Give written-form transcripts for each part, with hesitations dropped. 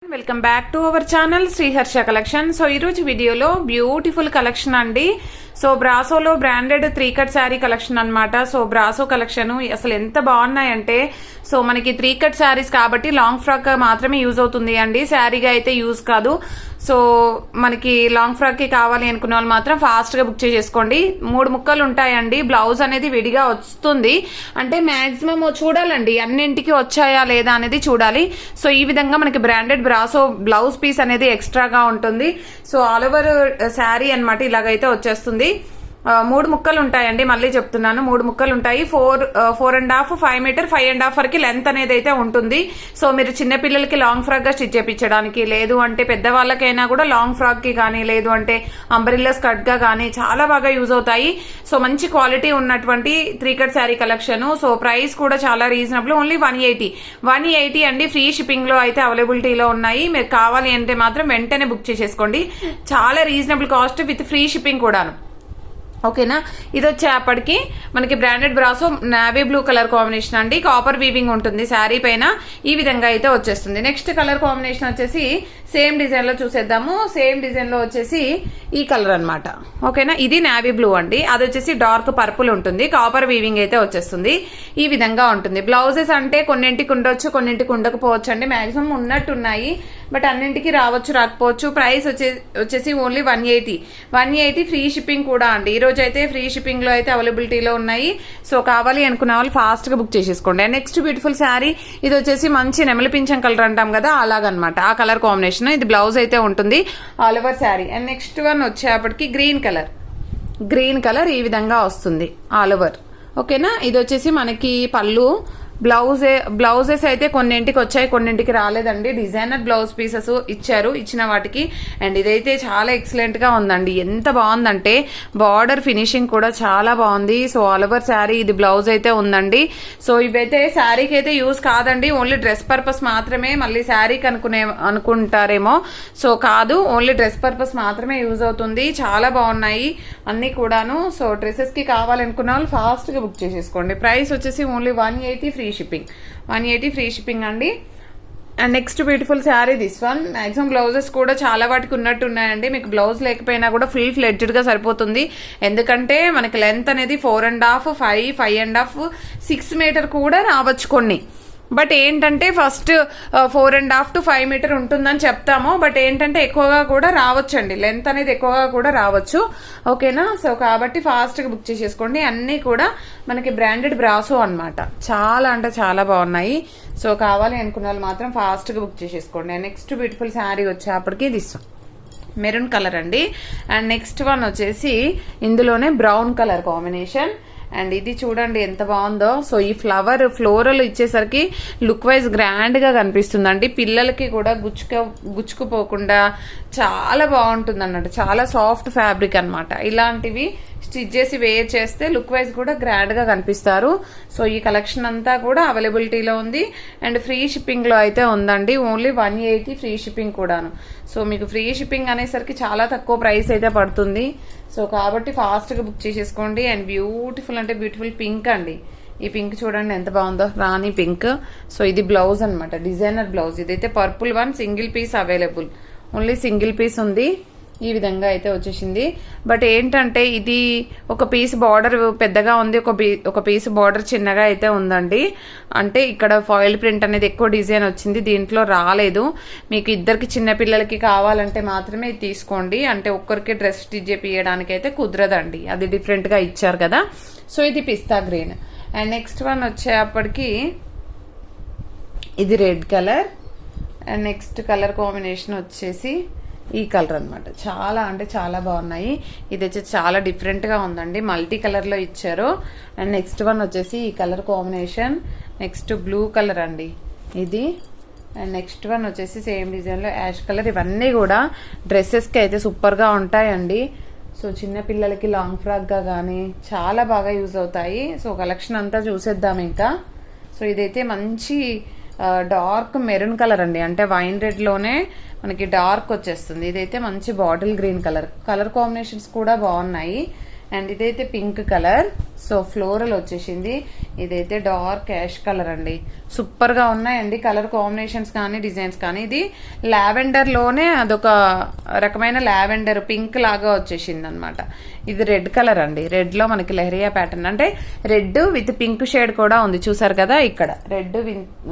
Welcome back to our channel Sriharsha collection. So ఈరోజు వీడియోలో beautiful collection అండి. సో బ్రాసోలో బ్రాండెడ్ 3 కట్ శారీ కలెక్షన్ అన్నమాట. సో బ్రాసో కలెక్షన్ అసలు ఎంత బాగున్నాయంటే, సో మనకి 3 కట్ శారీస్ కాబట్టి లాంగ్ ఫ్రాక్ మాత్రమే యూజ్ అవుతుంది అండి, శారీగా అయితే యూజ్ కాదు. సో మనకి లాంగ్ ఫ్రాక్ కి కావాలి అనుకున్న వాళ్ళు మాత్రం ఫాస్ట్ గా బుక్ చేసేసుకోండి. 3 ముక్కలు ఉంటాయండి. బ్లౌజ్ అనేది విడిగా వస్తుంది, అంటే మాక్సిమం చూడాలండి అన్నింటికి వచ్చాయా లేదా అనేది చూడాలి. సో ఈ విధంగా మనకి బ్రాండెడ్ బ్రాసో బ్లౌజ్ పీస్ అనేది ఎక్స్ట్రాగా ఉంటుంది. సో ఆల్ ఓవర్ శారీ అన్నమాట ఇలాగైతే వచ్చేస్తుంది. 3 ముక్కలు ఉంటాయండి, మళ్ళీ చెప్తున్నాను 3 ముక్కలు ఉంటాయి. 4.5 5 మీటర్ 5.5 వరకు లెంత్ అనేది అయితే ఉంటుంది. సో మీరు చిన్నపిల్లలకి లాంగ్ ఫ్రాక్ గా స్టిచ్ చేయించడానికి, లేదు అంటే పెద్దవాళ్ళకైనా కూడా లాంగ్ ఫ్రాక్ కి కానీ, లేదు అంటే అంబ్రెల్లా స్కర్ట్ గా కానీ చాలా బాగా యూజ్ అవుతాయి. సో మంచి క్వాలిటీ ఉన్నటువంటి 3 cut sari collection. So price కూడా చాలా రీజనబుల్, ఓన్లీ 180 అండి. ఫ్రీ షిప్పింగ్ లో అయితే అవైలబిలిటీలో ఉన్నాయి. మీరు కావాలి అంటే మాత్రం వెంటనే బుక్ చేసేసుకోండి. చాలా reasonable cost with free shipping కూడాను. ఓకేనా. ఇది వచ్చేప్పటికి మనకి branded brasso navy blue colour combination అండి. కాపర్ వీవింగ్ ఉంటుంది శారీ పైన, ఈ విధంగా అయితే వచ్చేస్తుంది. నెక్స్ట్ కలర్ కాంబినేషన్ వచ్చేసి సేమ్ డిజైన్ లో చూసేద్దాము. సేమ్ డిజైన్ లో వచ్చేసి ఈ కలర్ అన్నమాట. ఓకేనా. ఇది నావీ బ్లూ అండి, అది వచ్చేసి డార్క్ పర్పుల్ ఉంటుంది. కాపర్ వీవింగ్ అయితే వచ్చేస్తుంది, ఈ విధంగా ఉంటుంది. బ్లౌజెస్ అంటే కొన్నింటికి ఉండొచ్చు, కొన్నింటికి ఉండకపోవచ్చు అండి. మాక్సిమం ఉన్నట్టున్నాయి, బట్ అన్నింటికి రావచ్చు రాకపోవచ్చు. ప్రైస్ వచ్చేసి ఓన్లీ 180 ఫ్రీ షిప్పింగ్ కూడా అండి. ఈ రోజు అయితే ఫ్రీ షిప్పింగ్ లో అయితే అవైలబిలిటీలో ఉన్నాయి. సో కావాలి అనుకున్న వాళ్ళు ఫాస్ట్ గా బుక్ చేసేసుకోండి. నెక్స్ట్ బ్యూటిఫుల్ శారీ, ఇది వచ్చేసి మంచి నెమలి పింఛం కలర్ అంటాం కదా, అలాగనమాట ఆ కలర్ కాంబినేషన్. ఇది బ్లౌజ్ అయితే ఉంటుంది all over sari. And next one వచ్చేప్పటికి గ్రీన్ కలర్ ఈ విధంగా వస్తుంది ఆల్ ఓవర్. ఓకేనా. ఇది వచ్చేసి మనకి పళ్ళు. బ్లౌజెస్ అయితే కొన్నింటికి వచ్చాయి, కొన్నింటికి రాలేదండి. డిజైనర్ బ్లౌజ్ పీసెస్ ఇచ్చారు, ఇచ్చిన వాటికి. అండ్ ఇదైతే చాలా ఎక్సలెంట్ గా ఉందండి. ఎంత బాగుందంటే బార్డర్ ఫినిషింగ్ కూడా చాలా బాగుంది. సో ఆల్ ఓవర్ శారీ ఇది బ్లౌజ్ అయితే ఉందండి. సో ఇవైతే శారీకి అయితే యూజ్ కాదండి, ఓన్లీ డ్రెస్ పర్పస్ మాత్రమే. మళ్ళీ శారీకి అనుకుంటారేమో, సో కాదు, ఓన్లీ డ్రెస్ పర్పస్ మాత్రమే యూజ్ అవుతుంది. చాలా బాగున్నాయి అన్ని కూడాను. సో డ్రెస్సెస్ కి కావాలనుకున్న వాళ్ళు ఫాస్ట్ గా బుక్ చేసేసుకోండి. ప్రైస్ వచ్చేసి ఓన్లీ 180 ఫ్రీ షిప్పింగ్ అండి. And next beautiful sari this one. Maximum blouses కూడా చాలా వాటికి ఉన్నట్టు ఉన్నాయండి. మీకు బ్లౌజ్ లేకపోయినా కూడా ఫుల్ ఫ్లెడ్జ్డ్ గా సరిపోతుంది, ఎందుకంటే మనకి లెంత్ అనేది 4.5 5.5 6 మీటర్ కూడా రావచ్చు కొన్ని. బట్ ఏంటంటే ఫస్ట్ 4.5 to 5 మీటర్ ఉంటుందని చెప్తాము, బట్ ఏంటంటే ఎక్కువగా కూడా రావచ్చండి, లెంత్ అనేది ఎక్కువగా కూడా రావచ్చు. ఓకేనా. సో కాబట్టి ఫాస్ట్ గా బుక్ చేసేసుకోండి. అన్ని కూడా మనకి బ్రాండెడ్ బ్రాసో అన్నమాట. చాలా అంటే చాలా బాగున్నాయి. సో కావాలి అనుకున్న వాళ్ళు మాత్రం ఫాస్ట్ గా బుక్ చేసేసుకోండి. నెక్స్ట్ బ్యూటిఫుల్ శారీ వచ్చేప్పటికి దిస్ మెరూన్ కలర్ అండి. అండ్ నెక్స్ట్ వన్ వచ్చేసి ఇందులోనే బ్రౌన్ కలర్ కాంబినేషన్. అండ్ ఇది చూడండి ఎంత బాగుందో. సో ఈ ఫ్లోరల్ ఇచ్చేసరికి లుక్ వైజ్ గ్రాండ్ గా కనిపిస్తుందండి. పిల్లలకి కూడా గుచ్చుకుపోకుండా చాలా బాగుంటుంది అన్నట్టు. చాలా సాఫ్ట్ ఫ్యాబ్రిక్ అన్నమాట. ఇలాంటివి స్టిచ్ చేసి వేర్ చేస్తే లుక్ వైజ్ కూడా గ్రాండ్ గా కనిపిస్తారు. సో ఈ కలెక్షన్ అంతా కూడా అవైలబిలిటీలో ఉంది. అండ్ ఫ్రీ షిప్పింగ్ లో అయితే ఉందండి, ఓన్లీ 180 ఫ్రీ షిప్పింగ్ కూడాను. సో మీకు ఫ్రీ షిప్పింగ్ అనేసరికి చాలా తక్కువ ప్రైస్ అయితే పడుతుంది. సో కాబట్టి ఫాస్ట్ గా బుక్ చేసేసుకోండి. అండ్ బ్యూటిఫుల్ అంటే బ్యూటిఫుల్ పింక్ అండి. ఈ పింక్ చూడండి ఎంత బాగుందో, రాణి పింక్. సో ఇది బ్లౌజ్ అన్నమాట, డిజైనర్ బ్లౌజ్. ఇదైతే purple one single piece available, only single piece ఉంది. ఈ విధంగా అయితే వచ్చేసింది. బట్ ఏంటంటే ఇది ఒక పీస్ బార్డర్ పెద్దగా ఉంది, ఒక పీస్ బార్డర్ చిన్నగా అయితే ఉందండి. అంటే ఇక్కడ ఫాయిల్ ప్రింట్ అనేది ఎక్కువ డిజైన్ వచ్చింది, దీంట్లో రాలేదు. మీకు ఇద్దరికి చిన్న పిల్లలకి కావాలంటే మాత్రమే తీసుకోండి. అంటే ఒక్కరికి డ్రెస్ స్టిచ్ చేయించడానికి అయితే కుదరదండి, అది డిఫరెంట్ గా ఇచ్చారు కదా. సో ఇది పిస్తా గ్రీన్. అండ్ నెక్స్ట్ వన్ వచ్చేప్పటికి ఇది red colour. And next colour combination వచ్చేసి ఈ కలర్ అన్నమాట. చాలా అంటే చాలా బాగున్నాయి. ఇది వచ్చి చాలా డిఫరెంట్ గా ఉందండి, మల్టీ కలర్ లో ఇచ్చారు. అండ్ నెక్స్ట్ వన్ వచ్చేసి ఈ colour combination. Next blue colour అండి ఇది. అండ్ నెక్స్ట్ వన్ వచ్చేసి సేమ్ డిజైన్ లో యాష్ కలర్. ఇవన్నీ కూడా డ్రెస్సెస్ కి అయితే సూపర్ గా ఉంటాయండి. సో చిన్న పిల్లలకి లాంగ్ ఫ్రాక్ గా కానీ చాలా బాగా యూజ్ అవుతాయి. సో కలెక్షన్ అంతా చూసేద్దాం ఇంకా. సో ఇదైతే మంచి డార్క్ మెరూన్ కలర్ అండి, అంటే వైన్ రెడ్ లోనే మనకి డార్క్ వచ్చేస్తుంది. ఇదైతే మంచి బాటిల్ గ్రీన్ కలర్ కాంబినేషన్స్ కూడా బాగున్నాయి. అండ్ ఇదైతే పింక్ కలర్, సో ఫ్లోరల్ వచ్చేసింది. ఇదైతే డార్క్ యాష్ కలర్ అండి. సూపర్ గా ఉన్నాయండి కలర్ కాంబినేషన్స్ కానీ డిజైన్స్ కానీ. ఇది లావెండర్ లోనే అదొక రకమైన లావెండర్ పింక్ లాగా వచ్చేసింది అనమాట. ఇది రెడ్ కలర్ అండి. రెడ్ లో మనకి లెహరియా ప్యాటర్న్, అంటే రెడ్ విత్ పింక్ షేడ్ కూడా ఉంది, చూసారు కదా ఇక్కడ రెడ్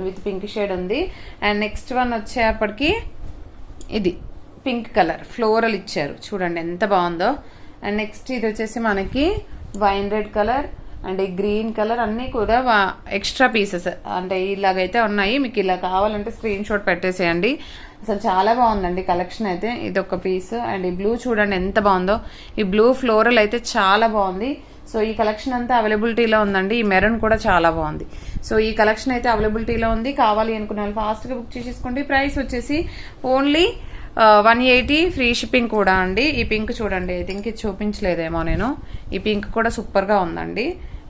విత్ పింక్ షేడ్ ఉంది. అండ్ నెక్స్ట్ వన్ వచ్చేప్పటికి ఇది పింక్ కలర్ ఫ్లోరల్ ఇచ్చారు, చూడండి ఎంత బాగుందో. అండ్ నెక్స్ట్ ఇది వచ్చేసి మనకి వైన్ రెడ్ కలర్ అండ్ ఈ గ్రీన్ కలర్, అన్నీ కూడా ఎక్స్ట్రా పీసెస్ అంటే ఇలాగైతే ఉన్నాయి. మీకు ఇలా కావాలంటే స్క్రీన్ షాట్ పెట్టేసేయండి. అసలు చాలా బాగుందండి కలెక్షన్ అయితే. ఇది ఒక పీస్. అండ్ ఈ బ్లూ చూడండి ఎంత బాగుందో. ఈ బ్లూ ఫ్లోరల్ అయితే చాలా బాగుంది. సో ఈ కలెక్షన్ అంతా అవైలబిలిటీలో ఉందండి. ఈ మెరూన్ కూడా చాలా బాగుంది. సో ఈ కలెక్షన్ అయితే అవైలబిలిటీలో ఉంది. కావాలి అనుకున్న వాళ్ళు ఫాస్ట్గా బుక్ చేసేసుకోండి. ప్రైస్ వచ్చేసి ఓన్లీ 180, ఫ్రీ షిప్పింగ్ కూడా అండి. ఈ పింక్ చూడండి, ఐ థింక్ ఇది చూపించలేదేమో నేను. ఈ పింక్ కూడా సూపర్గా ఉందండి.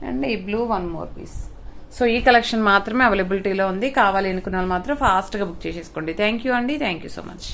అండ్ ఈ బ్లూ 1 మోర్ పీస్. సో ఈ కలెక్షన్ మాత్రమే అవైలబిలిటీలో ఉంది. కావాలి అనుకున్న వాళ్ళు మాత్రం ఫాస్ట్గా బుక్ చేసేసుకోండి. థ్యాంక్ యూ అండి. Thank you so much.